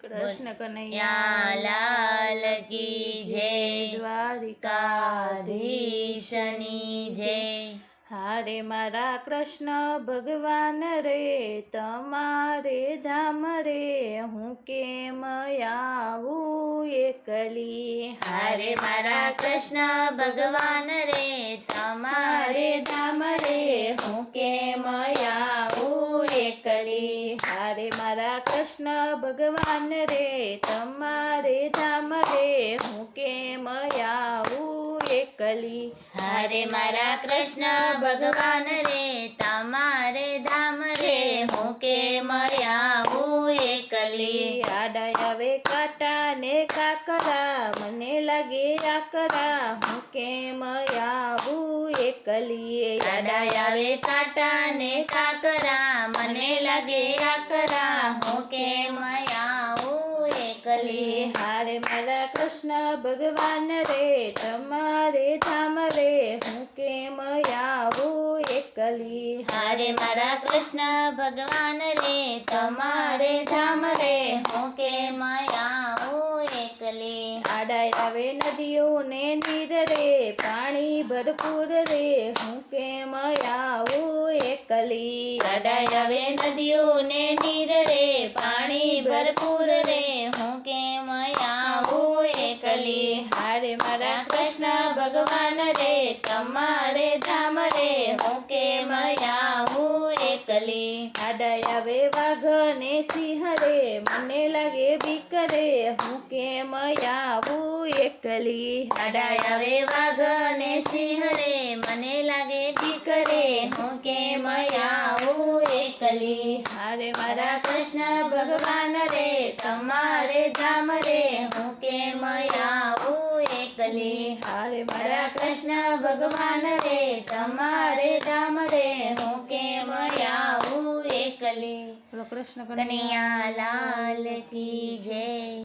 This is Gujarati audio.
कृष्ण कन्हैया लाल की जय। દ્વારિકાધીશની जय। હારે મારા કૃષ્ણ ભગવાન રે તમારે ધામ રે હું કેમ આવું એકલી। હારે મારા કૃષ્ણ ભગવાન રે તમારે ધામ રે હું કેમ આવું એકલી। હારે મારા કૃષ્ણ ભગવાન રે તમારે ધામ રે હું કેમ આવું એકલી। હારે મારા કૃષ્ણ ભગવાન રે તમારે ધામ રે હું કેમ આવું એકલી। આડા આવે કાંટા ને કાકરા મને લાગે આકરા હું કેમ આવું એકલી। આડા આવે કાંટા ને કાકરા મને લાગે આકરા હું કેમ આવું એકલી। હારે મારા કૃષ્ણ ભગવાન રે તમારે ધામ રે હું કેમ આવું એકલી। હારે મારા કૃષ્ણ ભગવાન રે તમારે ધામ રે હું કેમ આવું એકલી। આડા આવે નદીઓ ને નીર રે પાણી ભરપૂર રે હું કેમ આવું એકલી। આડા આવે નદીઓ ને નીર રે પાણી ભરપૂર રે હું કેમ આવું એકલી। હારે મારા કૃષ્ણ ભગવાન રે તમારે ધામ રે હું કેમ આવું એકલી। આડા આવે વાઘ ને સિંહ રે મને લાગે બીક રે હું કેમ આવું એકલી। આડા આવે વાઘ ને સિંહ રે મને લાગે બીક રે હું કેમ આવું એકલી। હારે મારા કૃષ્ણ ભગવાન રે તમારે ધામ રે હું કેમ આવું એકલી। હારે મારા કૃષ્ણ ભગવાન રે તમારે ધામ રે હું કેમ આવું એકલી। કૃષ્ણ કનૈયા લાલ કી જય।